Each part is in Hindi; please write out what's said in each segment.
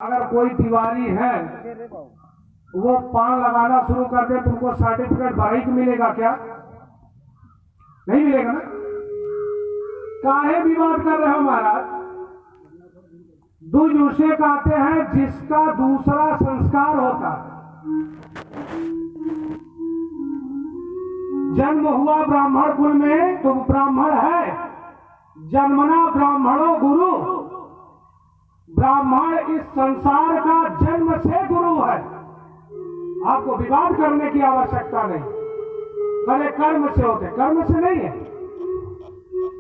अगर कोई तिवारी है वो पान लगाना शुरू कर दे तो उनको सर्टिफिकेट बराई मिलेगा क्या? नहीं मिलेगा ना। काहे विवाद कर रहे हो महाराज? दूज उसे कहते हैं जिसका दूसरा संस्कार होता। जन्म हुआ ब्राह्मण कुल में तो ब्राह्मण है। जन्मना ब्राह्मणों गुरु। ब्राह्मण इस संसार का जन्म से गुरु है। आपको विवाद करने की आवश्यकता नहीं। पहले कर्म से होते, कर्म से नहीं है।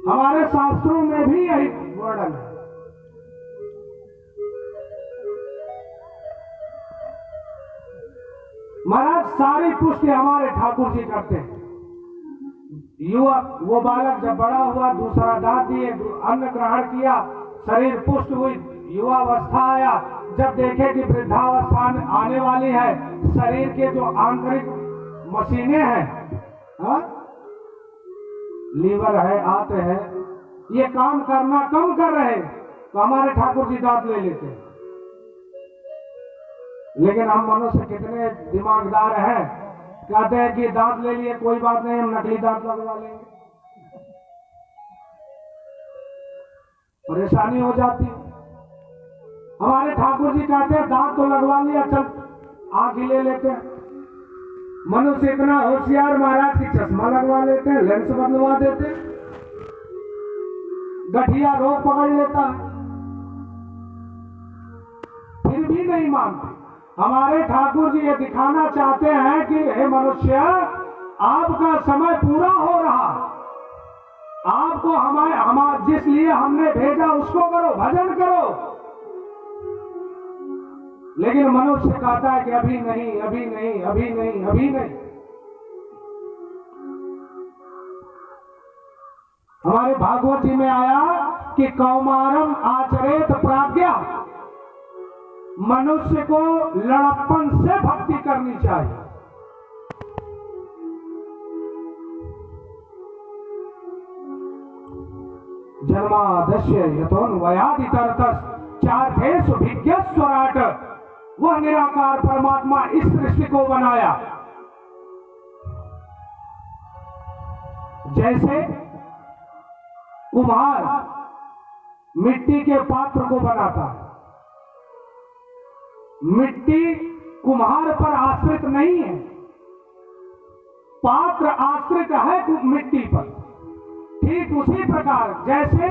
हमारे शास्त्रों में भी यही वर्णन है। महाराज सारी पुष्टि हमारे ठाकुर जी करते हैं। युवक वो बालक जब बड़ा हुआ, दूसरा दांत दिए, अन्न ग्रहण किया, शरीर पुष्ट हुई, युवावस्था आया, जब देखे कि वृद्धावस्था आने वाली है, शरीर के जो आंतरिक मशीनें हैं, लीवर है, आंत है, ये काम करना कम कर रहे, तो हमारे ठाकुर जी दांत ले लेते हैं। लेकिन हम मनुष्य कितने दिमागदार हैं, कहते हैं कि दांत ले लिए कोई बात नहीं, हम नकली दांत लगवा लेंगे। परेशानी हो जाती है। हमारे ठाकुर जी कहते हैं दांत तो लगवा लिया, चल आंख ले लेते हैं। मनुष्य इतना होशियार महाराज की चश्मा लगवा लेते हैं, लेंस बदलवा देते हैं, गठिया रोग पकड़ लेता है, फिर भी नहीं मानते। हमारे ठाकुर जी ये दिखाना चाहते हैं कि हे मनुष्य, आपका समय पूरा हो रहा, आपको हमारे जिस लिए हमने भेजा उसको करो, भजन करो। लेकिन मनुष्य कहता है कि अभी नहीं, अभी नहीं, अभी नहीं, अभी नहीं। हमारे भागवत जी में आया कि कौमारम आचरेत प्राज्ञा, मनुष्य को लड़प्पन से भक्ति करनी चाहिए। जन्मादस्य यतोन्वयादितरतस् चार्थेषु भिज्ञस्वराट, वह निराकार परमात्मा इस सृष्टि को बनाया। जैसे कुम्हार मिट्टी के पात्र को बनाता है, मिट्टी कुम्हार पर आश्रित नहीं है, पात्र आश्रित है मिट्टी पर। ठीक उसी प्रकार जैसे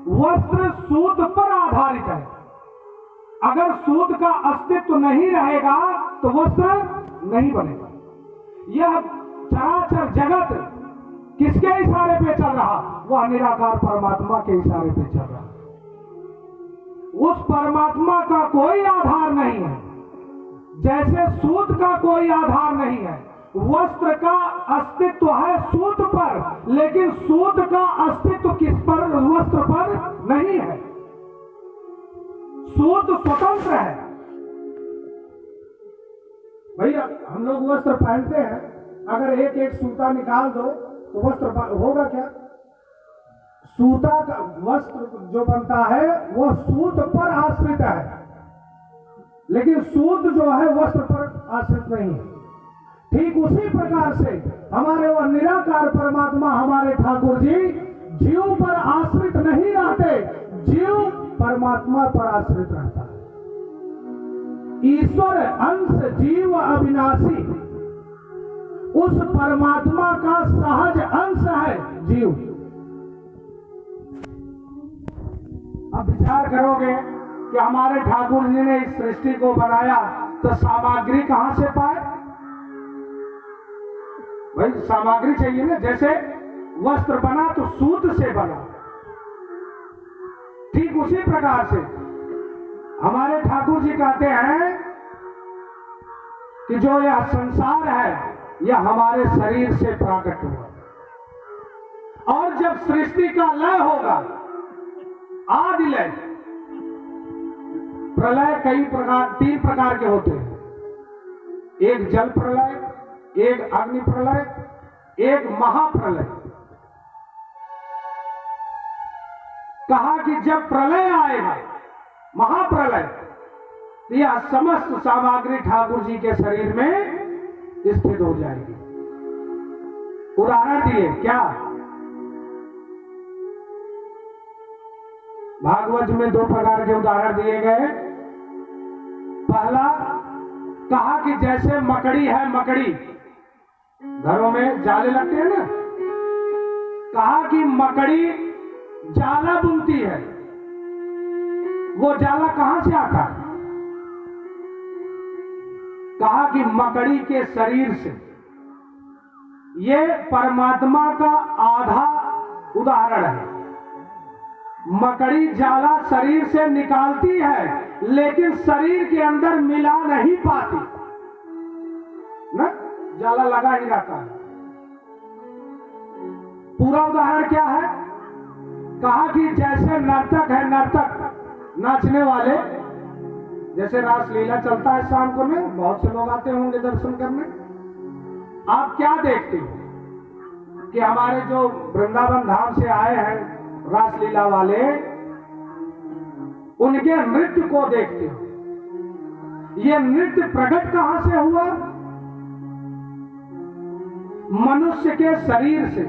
वस्त्र सूत पर आधारित है, अगर सूत का अस्तित्व नहीं रहेगा तो वस्त्र नहीं बनेगा। यह चराचर जगत किसके इशारे पे चल रहा? वह निराकार परमात्मा के इशारे पे चल रहा। उस परमात्मा का कोई आधार नहीं है। जैसे सूत का कोई आधार नहीं है, वस्त्र का अस्तित्व है सूत पर, लेकिन सूत का अस्तित्व किस पर? वस्त्र पर नहीं है। सूत स्वतंत्र है। भैया हम लोग वस्त्र पहनते हैं, अगर एक एक सूता निकाल दो तो वस्त्र होगा क्या? सूता का वस्त्र जो बनता है वो सूत पर आश्रित है, लेकिन सूत जो है वस्त्र पर आश्रित नहीं है। ठीक उसी प्रकार से हमारे वह निराकार परमात्मा हमारे ठाकुर जी जीव पर आश्रित नहीं रहते, जीव परमात्मा पर आश्रित रहता है। ईश्वर अंश जीव अविनाशी, उस परमात्मा का सहज अंश है जीव। अब विचार करोगे कि हमारे ठाकुर जी ने इस सृष्टि को बनाया तो सामग्री कहां से पाए? भाई सामग्री चाहिए ना। जैसे वस्त्र बना तो सूत से बना, ठीक उसी प्रकार से हमारे ठाकुर जी कहते हैं कि जो यह संसार है यह हमारे शरीर से प्रकट हुआ, और जब सृष्टि का लय होगा, आदि लय, प्रलय कई प्रकार, 3 प्रकार के होते हैं। एक जल प्रलय, एक अग्नि प्रलय, एक महाप्रलय। कहा कि जब प्रलय आएगा, महाप्रलय, यह समस्त सामग्री ठाकुर जी के शरीर में स्थित हो जाएगी। उदाहरण दिए क्या? भागवत में 2 प्रकार के उदाहरण दिए गए। पहला कहा कि जैसे मकड़ी है, मकड़ी घरों में जाले लगते हैं ना, कहा कि मकड़ी जाला बुनती है। वो जाला कहां से आता है? कहा कि मकड़ी के शरीर से। ये परमात्मा का आधा उदाहरण है। मकड़ी जाला शरीर से निकालती है लेकिन शरीर के अंदर मिला नहीं पाती ना, जाला लगा ही रहता है। पूरा उदाहरण क्या है? कहा कि जैसे नर्तक है, नर्तक नाचने वाले, जैसे रासलीला चलता है शाम को में, बहुत से लोग आते होंगे दर्शन करने। आप क्या देखते हो कि हमारे जो वृंदावन धाम से आए हैं रासलीला वाले, उनके नृत्य को देखते हो। ये नृत्य प्रकट कहां से हुआ? मनुष्य के शरीर से।